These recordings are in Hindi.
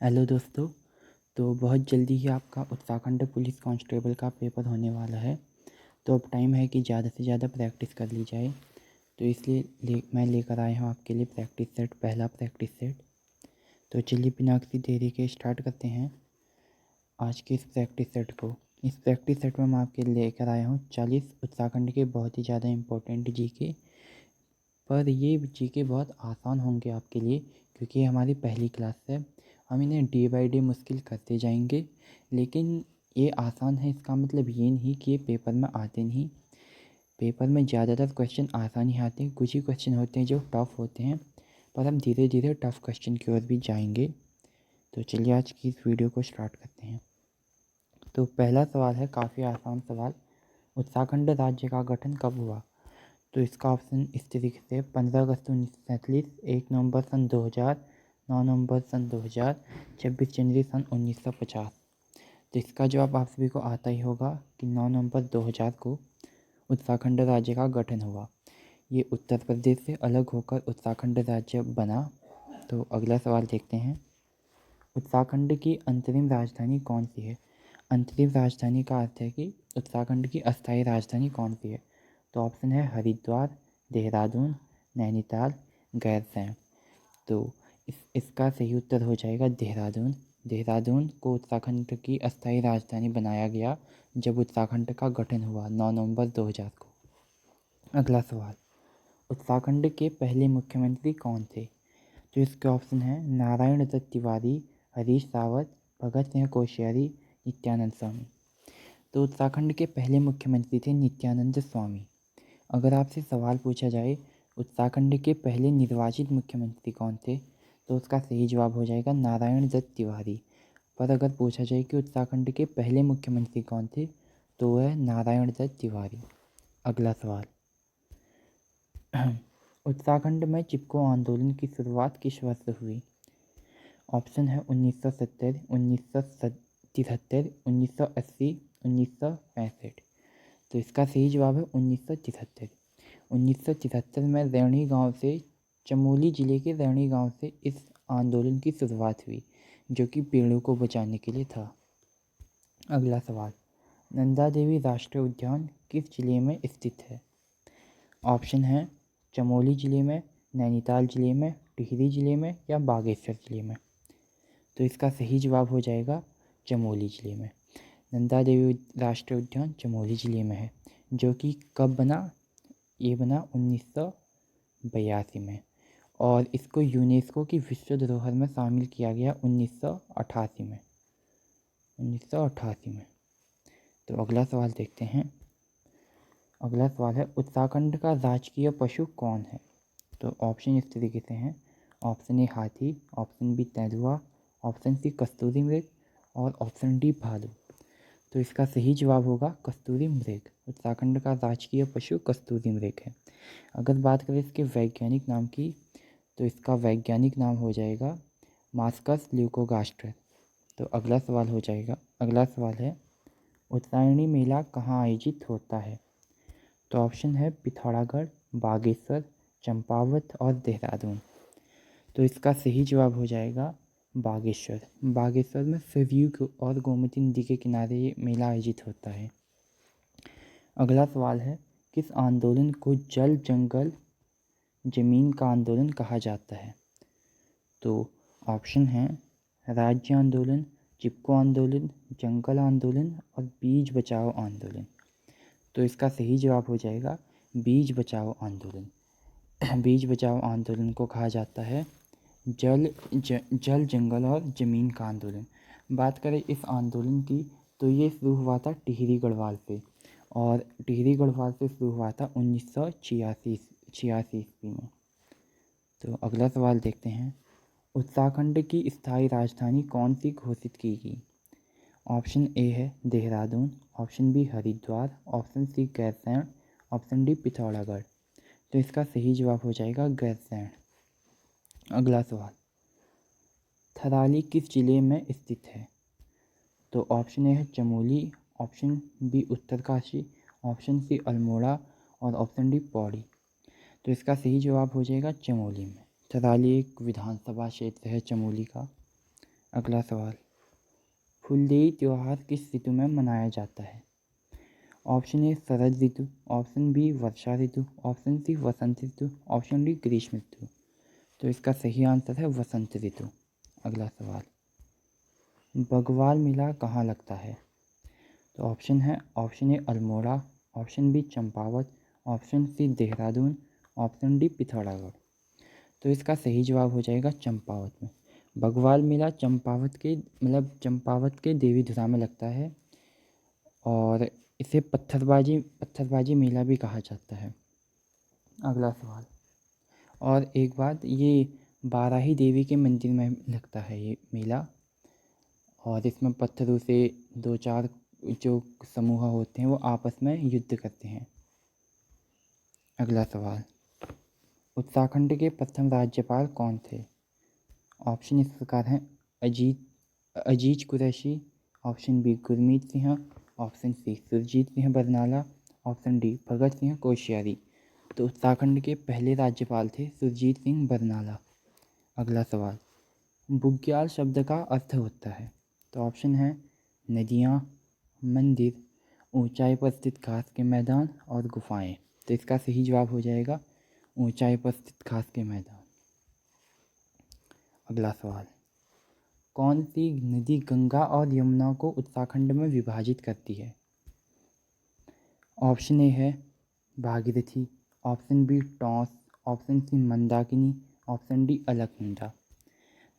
हेलो दोस्तों। तो बहुत जल्दी ही आपका उत्तराखंड पुलिस कांस्टेबल का पेपर होने वाला है। तो अब टाइम है कि ज़्यादा से ज़्यादा प्रैक्टिस कर ली जाए। तो इसलिए मैं लेकर आया हूँ आपके लिए प्रैक्टिस सेट, पहला प्रैक्टिस सेट। तो चलिए बिना किसी देरी के स्टार्ट करते हैं आज के इस प्रैक्टिस सेट को। इस प्रैक्टिस सेट में मैं आपके लिए लेकर आया हूँ 40 उत्तराखंड के बहुत ही ज़्यादा इम्पोर्टेंट जीके। पर ये जीके बहुत आसान होंगे आपके लिए, क्योंकि ये हमारी पहली क्लास है। हम इन्हें डे बाय डे मुश्किल करते जाएंगे, लेकिन ये आसान है इसका मतलब ये नहीं कि ये पेपर में आते नहीं। पेपर में ज़्यादातर क्वेश्चन आसान ही आते हैं, कुछ ही क्वेश्चन होते हैं जो टफ़ होते हैं, पर हम धीरे धीरे टफ़ क्वेश्चन की ओर भी जाएंगे। तो चलिए आज की इस वीडियो को स्टार्ट करते हैं। तो पहला सवाल है काफ़ी आसान सवाल। उत्तराखंड राज्य का गठन कब हुआ? तो इसका ऑप्शन इस तरीके से 15 अगस्त 1947, 1 नवंबर सन 2000, 9 नवंबर सन 2000, 26 जनवरी सन 1950। तो इसका जवाब आप सभी को आता ही होगा कि 9 नवंबर 2000 को उत्तराखंड राज्य का गठन हुआ। ये उत्तर प्रदेश से अलग होकर उत्तराखंड राज्य बना। तो अगला सवाल देखते हैं। उत्तराखंड की अंतरिम राजधानी कौन सी है? अंतरिम राजधानी का अर्थ है कि उत्तराखंड की अस्थायी राजधानी कौन सी है। तो ऑप्शन है हरिद्वार, देहरादून, नैनीताल, गैरसैंण। तो इसका सही उत्तर हो जाएगा देहरादून। देहरादून को उत्तराखंड की अस्थायी राजधानी बनाया गया जब उत्तराखंड का गठन हुआ 9 नवंबर 2000 को। अगला सवाल। उत्तराखंड के पहले मुख्यमंत्री कौन थे? तो इसके ऑप्शन है नारायण दत्त तिवारी, हरीश रावत, भगत सिंह कोश्यारी, नित्यानंद स्वामी। तो उत्तराखंड के पहले मुख्यमंत्री थे नित्यानंद स्वामी। अगर आपसे सवाल पूछा जाए उत्तराखंड के पहले निर्वाचित मुख्यमंत्री कौन थे, तो उसका सही जवाब हो जाएगा नारायण दत्त तिवारी। पर अगर पूछा जाए कि उत्तराखंड के पहले मुख्यमंत्री कौन थे, तो वह है नारायण दत्त तिवारी। अगला सवाल। उत्तराखंड में चिपको आंदोलन की शुरुआत किस वर्ष हुई? ऑप्शन है 1970, 1973, 1980, 1965। तो इसका सही जवाब है 1973। 1973 में रैणी गांव से, चमोली ज़िले के रैणी गांव से इस आंदोलन की शुरुआत हुई, जो कि पेड़ों को बचाने के लिए था। अगला सवाल। नंदा देवी राष्ट्रीय उद्यान किस जिले में स्थित है? ऑप्शन है चमोली ज़िले में, नैनीताल ज़िले में, टिहरी ज़िले में या बागेश्वर ज़िले में। तो इसका सही जवाब हो जाएगा चमोली ज़िले में। नंदा देवी राष्ट्रीय उद्यान चमोली ज़िले में है, जो कि कब बना? ये बना 1982 में, और इसको यूनेस्को की विश्व धरोहर में शामिल किया गया 1988 में। 1988 में। तो अगला सवाल देखते हैं। अगला सवाल है उत्तराखंड का राजकीय पशु कौन है? तो ऑप्शन इस तरीके से हैं। ऑप्शन ए हाथी, ऑप्शन बी तेंदुआ, ऑप्शन सी कस्तूरी मृग और ऑप्शन डी भालू। तो इसका सही जवाब होगा कस्तूरी मृग। उत्तराखंड का राजकीय पशु कस्तूरी मृग है। अगर बात करें इसके वैज्ञानिक नाम की, तो इसका वैज्ञानिक नाम हो जाएगा मास्कस ल्यूकोगास्टर। तो अगला सवाल हो जाएगा। अगला सवाल है उत्तरायणी मेला कहाँ आयोजित होता है? तो ऑप्शन है पिथौरागढ़, बागेश्वर, चंपावत और देहरादून। तो इसका सही जवाब हो जाएगा बागेश्वर। बागेश्वर में सरयू और गोमती नदी के किनारे ये मेला आयोजित होता है। अगला सवाल है किस आंदोलन को जल जंगल जमीन का आंदोलन कहा जाता है? तो ऑप्शन है राज्य आंदोलन, चिपको आंदोलन, जंगल आंदोलन और बीज बचाओ आंदोलन। तो इसका सही जवाब हो जाएगा बीज बचाओ आंदोलन। बीज बचाओ आंदोलन को कहा जाता है जल जंगल और ज़मीन का आंदोलन। बात करें इस आंदोलन की, तो ये शुरू हुआ था टिहरी गढ़वाल से, और टिहरी गढ़वाल से शुरू हुआ था 1986 ईस्वी में। तो अगला सवाल देखते हैं। उत्तराखंड की स्थायी राजधानी कौन सी घोषित की गई? ऑप्शन ए है Dehradun, option B Haridwar, option C Gairsain, option D Pithoragarh. तो इसका सही जवाब हो जाएगा गैरसैंण। अगला सवाल। थराली किस जिले में स्थित है? तो ऑप्शन ए है Chamoli, option B Uttarkashi, option C Almora और ऑप्शन डी पौड़ी। तो इसका सही जवाब हो जाएगा चमोली में। थराली एक विधानसभा क्षेत्र है चमोली का। अगला सवाल, फुलदेई त्यौहार किस ऋतु में मनाया जाता है? ऑप्शन ए शरद ऋतु, ऑप्शन बी वर्षा ऋतु, ऑप्शन सी वसंत ऋतु, ऑप्शन डी ग्रीष्म ऋतु। तो इसका सही आंसर है वसंत ऋतु। अगला सवाल, बग्वाल मेला कहाँ लगता है? तो option A Almora, option B Champawat, option C Dehradun, option D Pithoragarh. तो इसका सही जवाब हो जाएगा चंपावत में। बग्वाल मेला चंपावत के देवीधुरा में लगता है और इसे पत्थरबाजी मेला भी कहा जाता है। अगला सवाल, और एक बात, ये बाराही देवी के मंदिर में लगता है ये मेला, और इसमें पत्थरों से दो चार जो समूह होते हैं वो आपस में युद्ध करते हैं। अगला सवाल, उत्तराखंड के प्रथम राज्यपाल कौन थे? ऑप्शन इस प्रकार हैं, Aziz Qureshi, option B Gurmeet Singh, option C Surjeet Singh Barnala, option D Bhagat Singh Koshyari. तो उत्तराखंड के पहले राज्यपाल थे सुरजीत सिंह बरनाला। अगला सवाल, बुग्याल शब्द का अर्थ होता है? तो ऑप्शन है नदियाँ, मंदिर, ऊंचाई पर स्थित घास के मैदान और गुफाएं। तो इसका सही जवाब हो जाएगा ऊंचाई पर स्थित घास के मैदान। अगला सवाल, कौन सी नदी गंगा और यमुना को उत्तराखंड में विभाजित करती है? ऑप्शन ए है Bhagirathi, option B Tons, option C Mandakini, option D Alaknanda.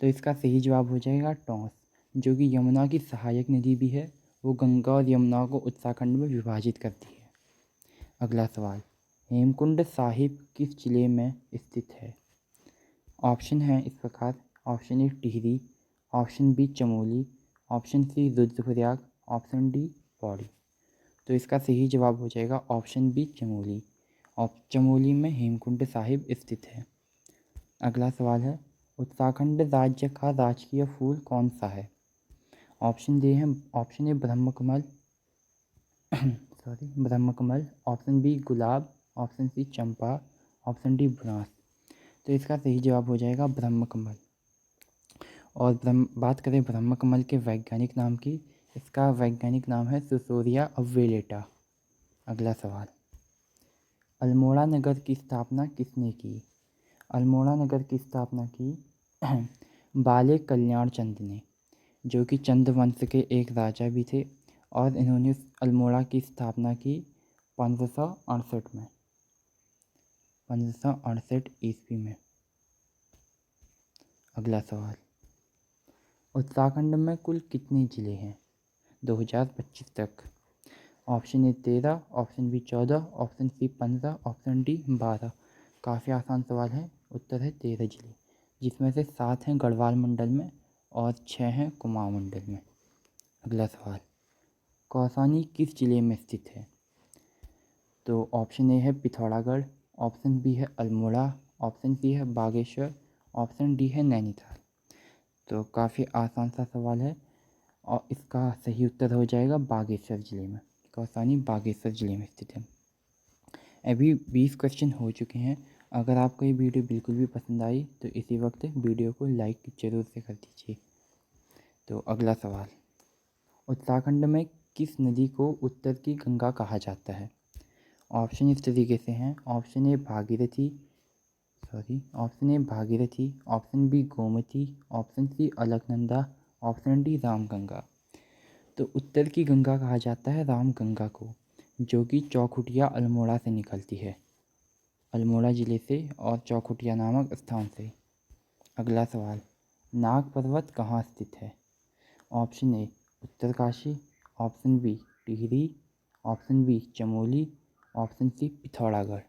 तो इसका सही जवाब हो जाएगा टॉस, जो कि यमुना की सहायक नदी भी है। वो गंगा और यमुना को उत्तराखंड में विभाजित करती है। अगला सवाल, हेमकुंड साहिब किस जिले में स्थित है? ऑप्शन है इस प्रकार, option A Tehri, option B Chamoli, option C Rudraprayag, option D Pauri. तो इसका सही जवाब हो जाएगा ऑप्शन बी चमोली। और चमोली में हेमकुंड साहिब स्थित है। अगला सवाल है, उत्तराखंड राज्य का राजकीय फूल कौन सा है? ऑप्शन ए ब्रह्मकमल ब्रह्मकमल, ऑप्शन बी गुलाब, ऑप्शन सी चंपा, ऑप्शन डी बुरांस। तो इसका सही जवाब हो जाएगा ब्रह्मकमल। और बात करें ब्रह्मकमल के वैज्ञानिक नाम की, इसका वैज्ञानिक नाम है सुसोरिया अव्वेलेटा। अगला सवाल, अल्मोड़ा नगर की स्थापना किसने की? अल्मोड़ा नगर की स्थापना की बाले कल्याण चंद ने, जो कि चंद वंश के एक राजा भी थे, और इन्होंने अल्मोड़ा की स्थापना की 1568 में, 1568 ईस्वी में। अगला सवाल, उत्तराखंड में कुल कितने ज़िले हैं 2025 तक? Option A 13, option B 14, option C 15, option D 12। काफ़ी आसान सवाल है, उत्तर है 13 ज़िले, जिसमें से 7 हैं गढ़वाल मंडल में और 6 हैं कुमाऊं मंडल में। अगला सवाल, कौसानी किस जिले में स्थित है? तो ऑप्शन ए है पिथौरागढ़, ऑप्शन बी है अल्मोड़ा, ऑप्शन सी है बागेश्वर, ऑप्शन डी है नैनीताल। तो काफ़ी आसान सा सवाल है और इसका सही उत्तर हो जाएगा बागेश्वर जिले में। कौसानी बागेश्वर जिले में स्थित है। अभी 20 क्वेश्चन हो चुके हैं। अगर आपको ये वीडियो बिल्कुल भी पसंद आई तो इसी वक्त वीडियो को लाइक जरूर से कर दीजिए। तो अगला सवाल, उत्तराखंड में किस नदी को उत्तर की गंगा कहा जाता है? ऑप्शन इस तरीके से हैं, option A Bhagirathi, option B Gomti, option C Alaknanda, option D Ramganga. तो उत्तर की गंगा कहा जाता है रामगंगा को, जो कि चौखुटिया अल्मोड़ा से निकलती है, अल्मोड़ा ज़िले से और चौखुटिया नामक स्थान से। अगला सवाल, नाग पर्वत कहाँ स्थित है? Option A Uttarkashi, option B Tehri, option B Chamoli, option C Pithoragarh.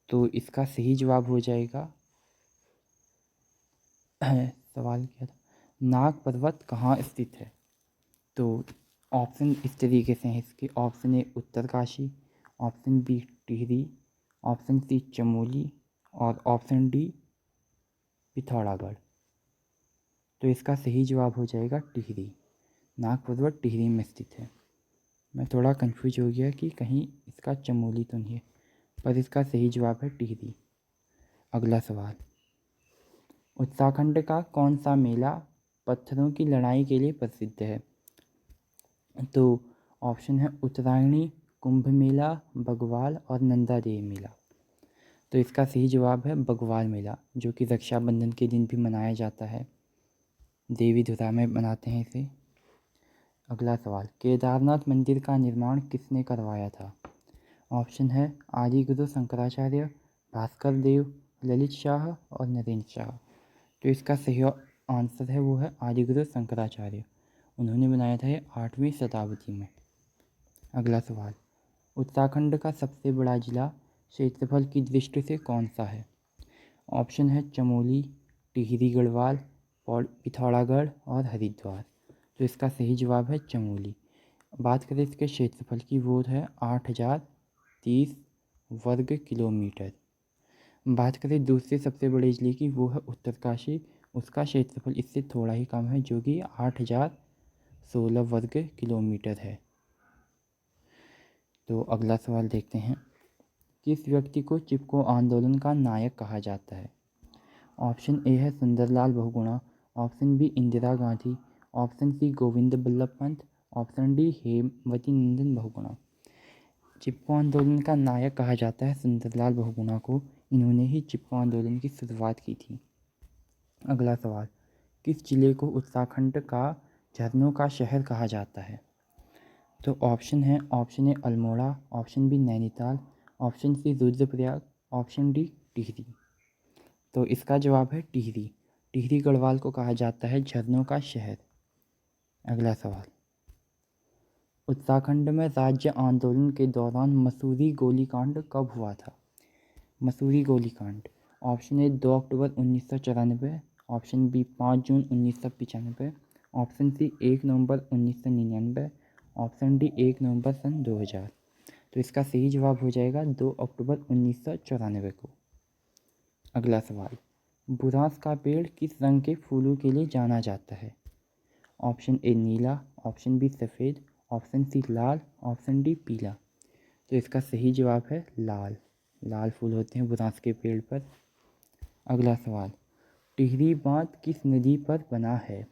तो इसका सही जवाब हो जाएगा सवाल क्या था, नाग पर्वत कहाँ स्थित है? तो ऑप्शन इस तरीके से हैं इसके, option A Uttarkashi, option B Tehri, option C Chamoli और ऑप्शन डी पिथौरागढ़। तो इसका सही जवाब हो जाएगा टिहरी। नाग पर्वत टिहरी में स्थित है। मैं थोड़ा कंफ्यूज हो गया कि कहीं इसका चमोली तो नहीं है, पर इसका सही जवाब है टिहरी। अगला सवाल, उत्तराखंड का कौन सा मेला पत्थरों की लड़ाई के लिए प्रसिद्ध है? तो ऑप्शन है उत्तरायणी, कुंभ मेला, बगवाल और नंदा देवी मेला। तो इसका सही जवाब है बगवाल मेला, जो कि रक्षाबंधन के दिन भी मनाया जाता है। देवी धुरा में मनाते हैं इसे। अगला सवाल, केदारनाथ मंदिर का निर्माण किसने करवाया था? ऑप्शन है आदि गुरु शंकराचार्य, भास्कर देव, ललित शाह और नरेंद्र शाह। तो इसका सही आंसर है वो है आदि गुरु शंकराचार्य। उन्होंने बनाया था ये 8वीं शताब्दी में। अगला सवाल, उत्तराखंड का सबसे बड़ा जिला क्षेत्रफल की दृष्टि से कौन सा है? ऑप्शन है चमोली, टिहरी गढ़वाल, पिथौरागढ़ और हरिद्वार। तो इसका सही जवाब है चमोली। बात करें इसके क्षेत्रफल की, वो है 8030 वर्ग किलोमीटर। बात करें दूसरे सबसे बड़े जिले की, वो है उत्तरकाशी। उसका क्षेत्रफल इससे थोड़ा ही कम है, जो कि 8016 वर्ग किलोमीटर है। तो अगला सवाल देखते हैं, किस व्यक्ति को चिपको आंदोलन का नायक कहा जाता है? ऑप्शन ए है Sundarlal Bahuguna, option B Indira Gandhi, option C Govind Ballabh Pant, option D Hemwati Nandan Bahuguna. Chipko आंदोलन का नायक कहा जाता है सुंदरलाल बहुगुणा को। इन्होंने ही चिपको आंदोलन की शुरुआत की थी। अगला सवाल, किस जिले को उत्तराखंड का झरनों का शहर कहा जाता है? तो ऑप्शन है, option A Almora, option B Nainital, option C Rudraprayag, option D Tehri. तो इसका जवाब है टिहरी। टिहरी गढ़वाल को कहा जाता है झरनों का शहर। अगला सवाल, उत्तराखंड में राज्य आंदोलन के दौरान मसूरी गोलीकांड कब हुआ था? मसूरी गोलीकांड, ऑप्शन ए 2 अक्टूबर 1994, ऑप्शन बी 5 जून 1995, ऑप्शन सी 1 नवंबर 1999, ऑप्शन डी 1 नवंबर सन 2000। तो इसका सही जवाब हो जाएगा 2 अक्टूबर 1994 को। अगला सवाल, बुरांस का पेड़ किस रंग के फूलों के लिए जाना जाता है? ऑप्शन ए नीला, ऑप्शन बी सफ़ेद, ऑप्शन सी लाल, ऑप्शन डी पीला। तो इसका सही जवाब है लाल। लाल फूल होते हैं बुरांस के पेड़ पर। अगला सवाल, टिहरी बांध किस नदी पर बना है?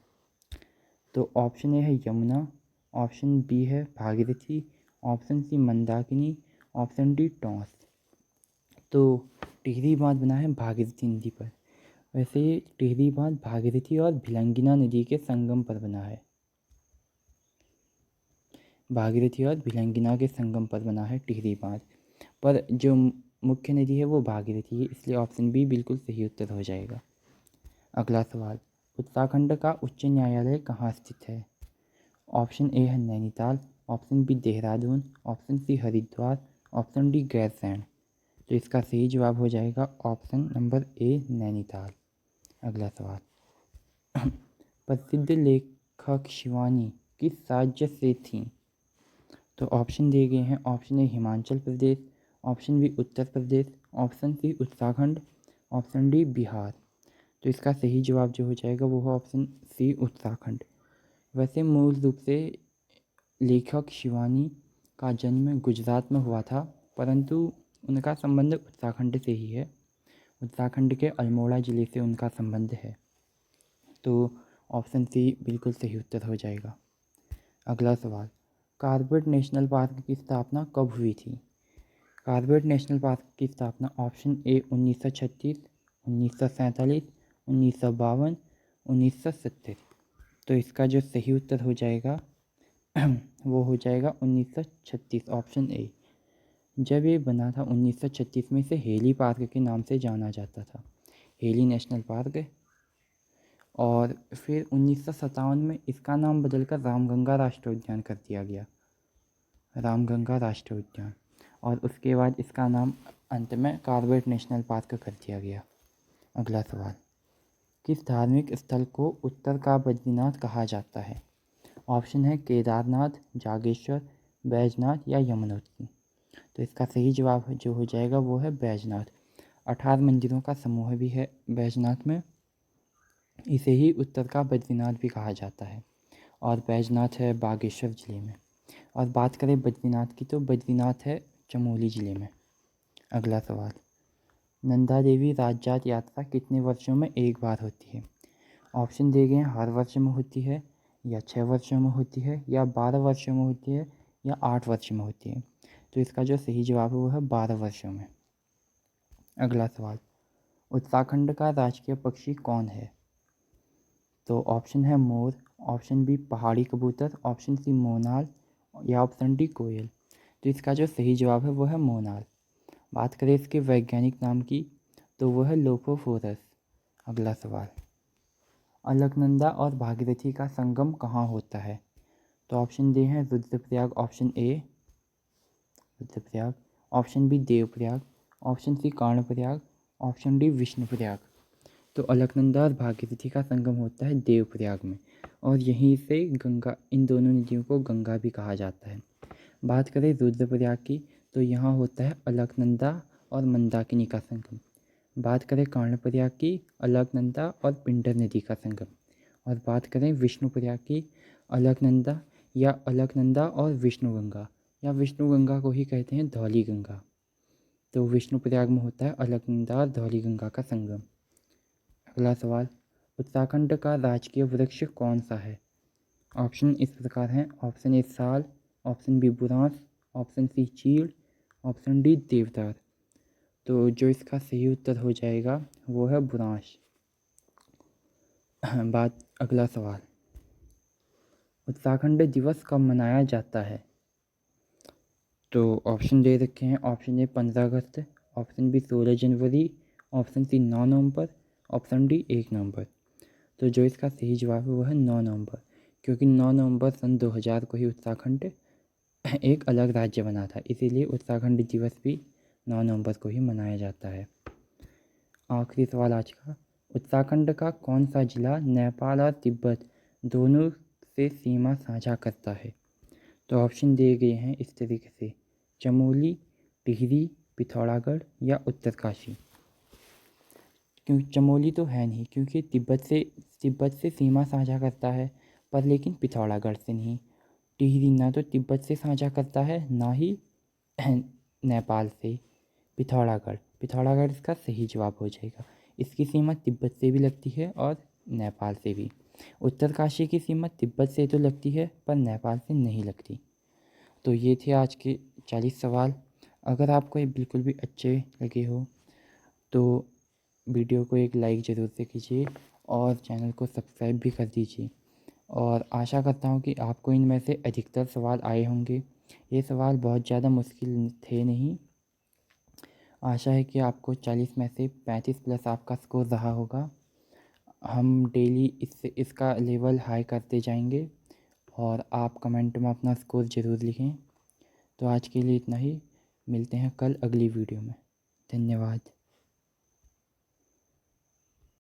तो ऑप्शन ए है यमुना, ऑप्शन बी है Bhagirathi, option C Mandakini, option D टॉस। तो टिहरी बांध बना है भागीरथी नदी पर। वैसे टिहरी बांध भागीरथी और भिलंगिना नदी के संगम पर बना है। भागीरथी और भिलंगिना के संगम पर बना है टिहरी बांध, पर जो मुख्य नदी है वो भागीरथी है, इसलिए ऑप्शन बी बिल्कुल सही उत्तर हो जाएगा। अगला सवाल, उत्तराखंड का उच्च न्यायालय कहाँ स्थित है? ऑप्शन ए है Nainital, option B Dehradun, option C Haridwar, option D Gairsain. तो इसका सही जवाब हो जाएगा ऑप्शन नंबर ए नैनीताल। अगला सवाल, प्रसिद्ध लेखक शिवानी किस राज्य से थीं? तो ऑप्शन दिए गए हैं, option A Himachal Pradesh, option B Uttar Pradesh, option C Uttarakhand, option D Bihar. तो इसका सही जवाब जो हो जाएगा वो है ऑप्शन सी उत्तराखंड। वैसे मूल रूप से लेखक शिवानी का जन्म गुजरात में हुआ था, परंतु उनका संबंध उत्तराखंड से ही है। उत्तराखंड के अल्मोड़ा ज़िले से उनका संबंध है। तो ऑप्शन सी बिल्कुल सही उत्तर हो जाएगा। अगला सवाल, कॉर्बेट नेशनल पार्क की स्थापना कब हुई थी? कॉर्बेट नेशनल पार्क की स्थापना ऑप्शन ए 1936, 1947, 1952, 1970। तो इसका जो सही उत्तर हो जाएगा वो हो जाएगा 1936, ऑप्शन ए। जब ये बना था 1936 में, इसे हेली पार्क के नाम से जाना जाता था, हेली नेशनल पार्क। और फिर 1957 में इसका नाम बदलकर रामगंगा राष्ट्रीय उद्यान कर दिया गया, रामगंगा राष्ट्रीय उद्यान। और उसके बाद इसका नाम अंत में कॉर्बेट नेशनल पार्क कर दिया गया। अगला सवाल, किस धार्मिक स्थल को उत्तर का बद्रीनाथ कहा जाता है? ऑप्शन है केदारनाथ, जागेश्वर, बैजनाथ या यमुनोत्री। तो इसका सही जवाब जो हो जाएगा वो है बैजनाथ। 18 मंदिरों का समूह भी है बैजनाथ में, इसे ही उत्तर का बद्रीनाथ भी कहा जाता है। और बैजनाथ है बागेश्वर ज़िले में। और बात करें बद्रीनाथ की, तो बद्रीनाथ है चमोली ज़िले में। अगला सवाल, नंदा देवी राजजात यात्रा कितने वर्षों में एक बार होती है? ऑप्शन दिए गए हैं हर वर्ष में होती है, या 6 वर्षों में होती है, या 12 वर्षों में होती है, या 8 वर्ष में होती है। तो इसका जो सही जवाब है वो है 12 वर्षों में। अगला सवाल, उत्तराखंड का राजकीय पक्षी कौन है? तो ऑप्शन है मोर, ऑप्शन बी पहाड़ी कबूतर, ऑप्शन सी मोनाल, या ऑप्शन डी कोयल। तो इसका जो सही जवाब है वो है मोनाल। बात करें इसके वैज्ञानिक नाम की तो वो है लोफोफोरस। अगला सवाल, अलकनंदा और भागीरथी का संगम कहाँ होता है? तो ऑप्शन दे हैं Rudraprayag, option A Rudraprayag, option B Devprayag, option C Karnaprayag, option D Vishnuprayag. तो अलकनंदा और भागीरथी का संगम होता है देवप्रयाग में, और यहीं से गंगा, इन दोनों नदियों को गंगा भी कहा जाता है। बात करें रुद्रप्रयाग की तो यहाँ होता है अलकनंदा और मंदाकिनी का संगम। बात करें कर्णप्रयाग की, अलकनंदा और पिंडर नदी का संगम। और बात करें विष्णुप्रयाग की, अलकनंदा या अलकनंदा और विष्णुगंगा, या विष्णुगंगा को ही कहते हैं धौली गंगा। तो विष्णुप्रयाग में होता है अलकनंदा और धौली गंगा का संगम। अगला सवाल, उत्तराखंड का राजकीय वृक्ष कौन सा है? ऑप्शन इस प्रकार हैं, ऑप्शन ए साल, ऑप्शन बी बुरांस, ऑप्शन सी चीड़, ऑप्शन डी देवदार। तो जो इसका सही उत्तर हो जाएगा वो है बुरांस। अगला सवाल, उत्तराखंड दिवस कब मनाया जाता है? तो ऑप्शन दे रखे हैं, ऑप्शन ए 15 अगस्त, ऑप्शन बी 16 जनवरी, ऑप्शन सी 9 नवंबर, ऑप्शन डी 1 नवंबर। तो जो इसका सही जवाब है वो है 9 नवंबर, क्योंकि 9 नवंबर सन 2000 को ही उत्तराखंड एक अलग राज्य बना था, इसीलिए उत्तराखंड दिवस भी 9 नवंबर को ही मनाया जाता है। आखिरी सवाल आज का, उत्तराखंड का कौन सा जिला नेपाल और तिब्बत दोनों से सीमा साझा करता है? तो ऑप्शन दिए गए हैं इस तरीके से, चमोली, टिहरी, पिथौरागढ़, या उत्तरकाशी। क्योंकि चमोली तो है नहीं, क्योंकि तिब्बत से सीमा साझा करता है, पर लेकिन पिथौरागढ़ से नहीं। टिहरी ना तो तिब्बत से साझा करता है, ना ही नेपाल से। पिथौरागढ़ इसका सही जवाब हो जाएगा। इसकी सीमा तिब्बत से भी लगती है और नेपाल से भी। उत्तरकाशी की सीमा तिब्बत से तो लगती है पर नेपाल से नहीं लगती। तो ये थे आज के 40 सवाल। अगर आपको ये बिल्कुल भी अच्छे लगे हो तो वीडियो को एक लाइक ज़रूर से कीजिए और चैनल को सब्सक्राइब भी कर दीजिए। और आशा करता हूँ कि आपको इनमें से अधिकतर सवाल आए होंगे। ये सवाल बहुत ज़्यादा मुश्किल थे नहीं। आशा है कि आपको 40 में से 35 प्लस आपका स्कोर रहा होगा। हम डेली इसका लेवल हाई करते जाएंगे और आप कमेंट में अपना स्कोर ज़रूर लिखें। तो आज के लिए इतना ही, मिलते हैं कल अगली वीडियो में। धन्यवाद।